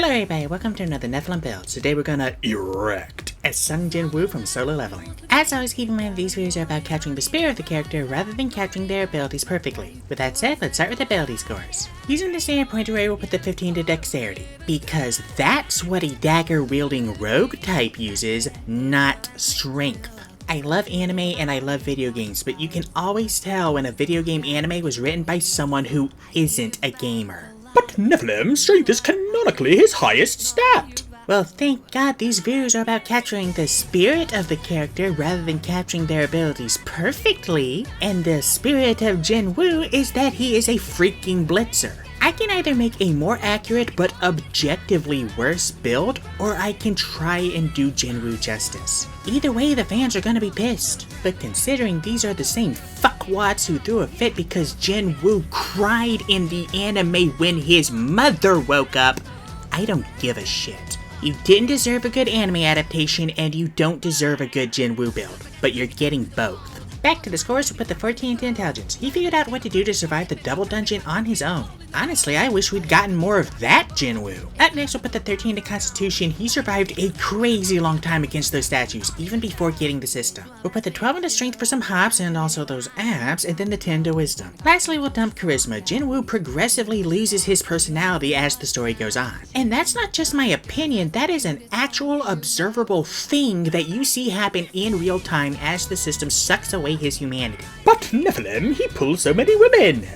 Hello everybody, welcome to another Nephilim build. Today we're gonna erect as Sung Jinwoo from Solo Leveling. As always, keep in mind these videos are about capturing the spirit of the character rather than capturing their abilities perfectly. With that said, let's start with ability scores. Using the standard pointer array, we'll put the 15 to dexterity, because that's what a dagger wielding rogue type uses, not strength. I love anime and I love video games, but you can always tell when a video game anime was written by someone who isn't a gamer. But Nephilim, strength is canonically his highest stat! Well, thank God these videos are about capturing the spirit of the character rather than capturing their abilities perfectly. And the spirit of Jinwoo is that he is a freaking blitzer. I can either make a more accurate but objectively worse build, or I can try and do Jinwoo justice. Either way, the fans are gonna be pissed. But considering these are the same fuckwats who threw a fit because Jinwoo cried in the anime when his mother woke up, I don't give a shit. You didn't deserve a good anime adaptation and you don't deserve a good Jinwoo build, but you're getting both. Back to the scores, we put the 14 to intelligence. He figured out what to do to survive the double dungeon on his own. Honestly, I wish we'd gotten more of that Jinwoo. Up next, we'll put the 13 to constitution. He survived a crazy long time against those statues, even before getting the system. We'll put the 12 into strength for some hops and also those abs, and then the 10 to wisdom. Lastly, we'll dump charisma. Jinwoo progressively loses his personality as the story goes on. And that's not just my opinion, that is an actual observable thing that you see happen in real time as the system sucks away his humanity. But Nephilim, he pulls so many women!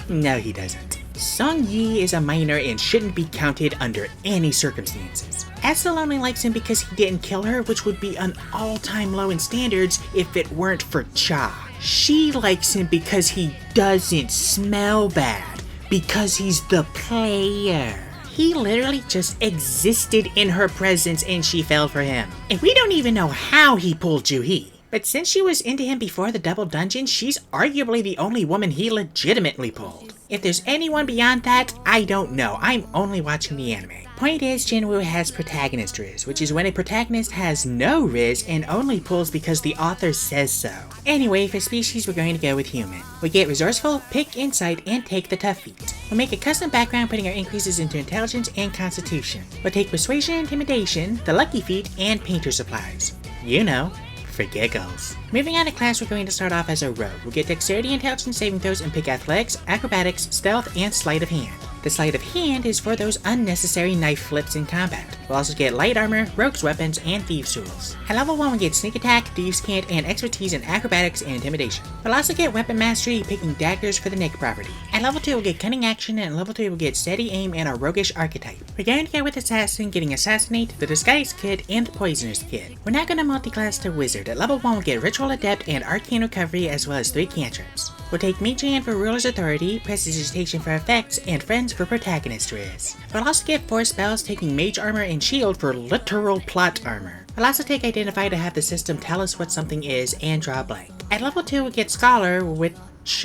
No, he doesn't. Sung Yi is a minor and shouldn't be counted under any circumstances. Estelle only likes him because he didn't kill her, which would be an all-time low in standards if it weren't for Cha. She likes him because he doesn't smell bad, because he's the player. He literally just existed in her presence and she fell for him. And we don't even know how he pulled Juhi. But since she was into him before the double dungeon, she's arguably the only woman he legitimately pulled. If there's anyone beyond that, I don't know. I'm only watching the anime. Point is, Jinwoo has protagonist riz, which is when a protagonist has no riz and only pulls because the author says so. Anyway, for species, we're going to go with human. We get resourceful, pick insight, and take the tough feat. We'll make a custom background putting our increases into intelligence and constitution. We'll take persuasion, intimidation, the lucky feat, and painter supplies. You know, for giggles. Moving on to class, we're going to start off as a rogue. We'll get dexterity, intelligence, saving throws, and pick athletics, acrobatics, stealth, and sleight of hand. The sleight of hand is for those unnecessary knife flips in combat. We'll also get light armor, rogue's weapons, and thieves tools. At level 1, we get sneak attack, thieves cant, and expertise in acrobatics and intimidation. We'll also get weapon mastery, picking daggers for the Neko property. At level 2, we'll get cunning action, and at level 3, we'll get steady aim and a roguish archetype. We're going to go with assassin, getting assassinate, the disguise kit, and the poisoner's kit. We're not going to multi-class to wizard. At level 1, we'll get ritual adept and arcane recovery, as well as 3 cantrips. We'll take Mage Hand for Ruler's Authority, Prestidigitation for effects, and Friends for Protagonist riz. We'll also get 4 spells, taking Mage Armor and Shield for literal plot armor. We'll also take Identify to have the system tell us what something is, and Draw Blank. At level 2, we'll get Scholar, which,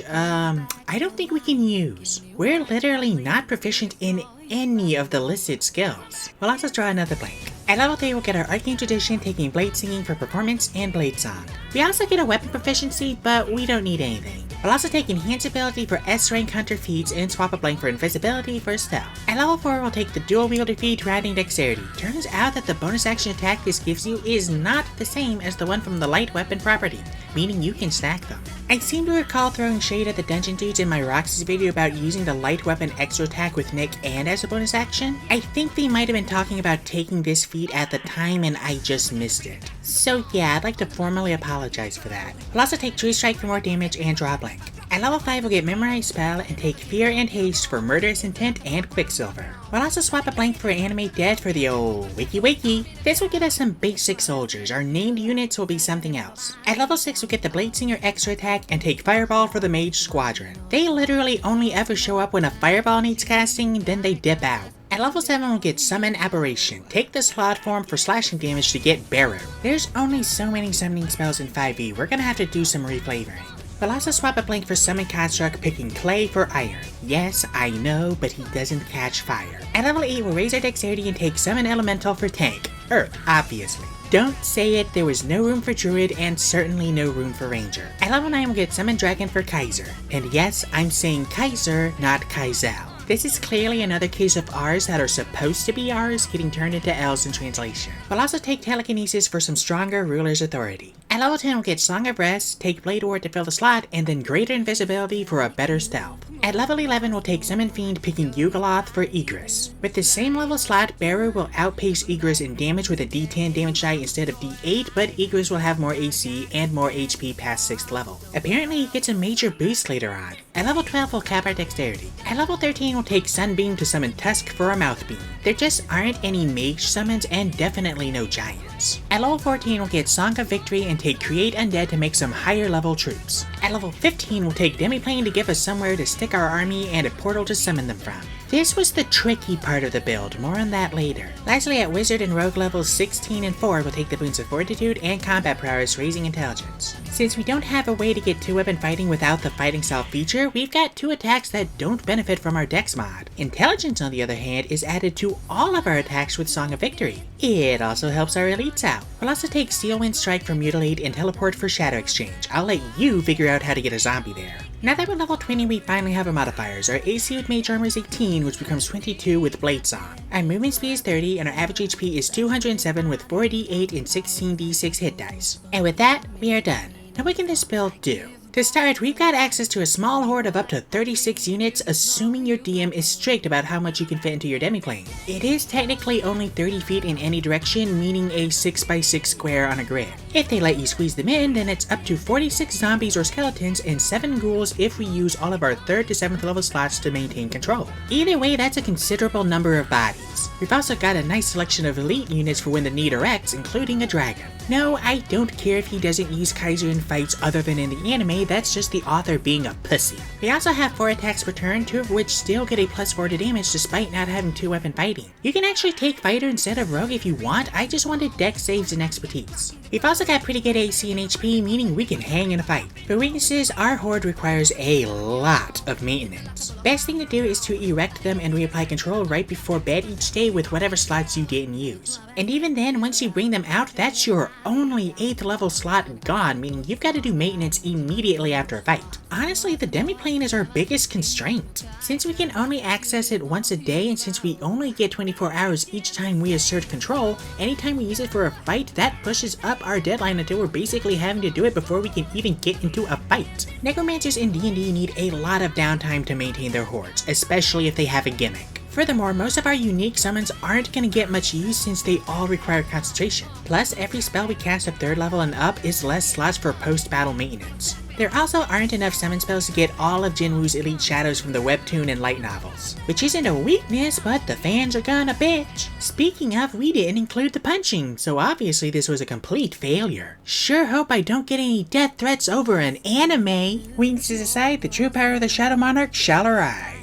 I don't think we can use. We're literally not proficient in any of the listed skills. We'll also draw another blank. At level 3, we'll get our Arcane Tradition, taking Blade Singing for performance and Blade Song. We also get a weapon proficiency, but we don't need anything. We'll also take Enhance Ability for S-Rank Hunter feats and swap a blank for Invisibility for Stealth. At level 4, we'll take the Dual Wielder feat, Riding Dexterity. Turns out that the bonus action attack this gives you is not the same as the one from the Light Weapon property, meaning you can stack them. I seem to recall throwing shade at the dungeon dudes in my Roxas video about using the Light Weapon extra attack with Nick and as a bonus action. I think they might have been talking about taking this feat at the time and I just missed it. So yeah, I'd like to formally apologize for that. We'll also take True Strike for more damage and Draw Blank. At level 5, we'll get Memorize Spell and take Fear and Haste for Murderous Intent and Quicksilver. We'll also swap a blank for Animate Dead for the old Wakey. This will get us some basic soldiers. Our named units will be something else. At level 6, we'll get the Blade Singer extra attack and take Fireball for the Mage Squadron. They literally only ever show up when a Fireball needs casting, then they dip out. At level 7, we'll get Summon Aberration. Take the slot form for slashing damage to get Barrow. There's only so many summoning spells in 5e, we're gonna have to do some reflavoring. We'll also swap a blank for Summon Construct, picking Clay for Iron. Yes, I know, but he doesn't catch fire. At level 8, we'll raise our dexterity and take Summon Elemental for Tank. Earth, obviously. Don't say it, there was no room for Druid and certainly no room for Ranger. At level 9, we'll get Summon Dragon for Kaiser. And yes, I'm saying Kaiser, not Kaisel. This is clearly another case of R's that are supposed to be R's getting turned into L's in translation. We'll also take telekinesis for some stronger ruler's authority. At level 10 we'll get Song of Rest, take Blade Ward to fill the slot, and then greater invisibility for a better stealth. At level 11 we'll take Summon Fiend, picking Yugoloth for Egress. With the same level slot, Bearer will outpace Egress in damage with a D10 damage die instead of D8, but Egress will have more AC and more HP past 6th level. Apparently he gets a major boost later on. At level 12 we'll cap our dexterity. At level 13 we'll take Sunbeam to summon Tusk for a Mouth Beam. There just aren't any mage summons and definitely no giants. At level 14 we'll get Song of Victory and take Create Undead to make some higher level troops. At level 15 we'll take Demiplane to give us somewhere to stick our army and a portal to summon them from. This was the tricky part of the build, more on that later. Lastly, at Wizard and Rogue levels 16 and 4 we'll take the boons of Fortitude and Combat Prowess, raising Intelligence. Since we don't have a way to get 2-weapon fighting without the Fighting Style feature, we've got 2 attacks that don't benefit from our Dex mod. Intelligence, on the other hand, is added to all of our attacks with Song of Victory. It also helps our elites out. We'll also take Steel Wind Strike for Mutilate and Teleport for Shadow Exchange. I'll let you figure out how to get a zombie there. Now that we're level 20, we finally have our modifiers. Our AC with Mage Armor is 18, which becomes 22 with Blade Song. Our movement speed is 30, and our average HP is 207 with 4d8 and 16d6 hit dice. And with that, we are done. Now what can this build do? To start, we've got access to a small horde of up to 36 units, assuming your DM is strict about how much you can fit into your demiplane. It is technically only 30 feet in any direction, meaning a 6x6 square on a grid. If they let you squeeze them in, then it's up to 46 zombies or skeletons and 7 ghouls if we use all of our 3rd to 7th level slots to maintain control. Either way, that's a considerable number of bodies. We've also got a nice selection of elite units for when the need erects, including a dragon. No, I don't care if he doesn't use Kaiser in fights other than in the anime, that's just the author being a pussy. We also have 4 attacks per turn, 2 of which still get a +4 to damage despite not having 2-weapon fighting. You can actually take Fighter instead of Rogue if you want, I just wanted Dex saves and expertise. We've also got pretty good AC and HP, meaning we can hang in a fight. For weaknesses, our horde requires a lot of maintenance. Best thing to do is to erect them and reapply control right before bed each day with whatever slots you didn't use. And even then, once you bring them out, that's your only 8th level slot gone, meaning you've got to do maintenance immediately after a fight. Honestly, the demiplane is our biggest constraint. Since we can only access it once a day, and since we only get 24 hours each time we assert control, anytime we use it for a fight, that pushes up our deadline until we're basically having to do it before we can even get into a fight. Necromancers in D&D need a lot of downtime to maintain their hordes, especially if they have a gimmick. Furthermore, most of our unique summons aren't going to get much use since they all require concentration. Plus, every spell we cast at 3rd level and up is less slots for post-battle maintenance. There also aren't enough summon spells to get all of Jinwoo's elite shadows from the webtoon and light novels. Which isn't a weakness, but the fans are gonna bitch. Speaking of, we didn't include the punching, so obviously this was a complete failure. Sure hope I don't get any death threats over an anime. Weaknesses aside, the true power of the Shadow Monarch shall arise.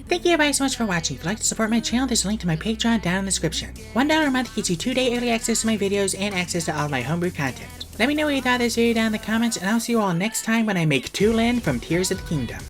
Thank you everybody so much for watching. If you'd like to support my channel, there's a link to my Patreon down in the description. $1 a month gets you 2-day early access to my videos and access to all of my homebrew content. Let me know what you thought of this video down in the comments, and I'll see you all next time when I make Tulin from Tears of the Kingdom.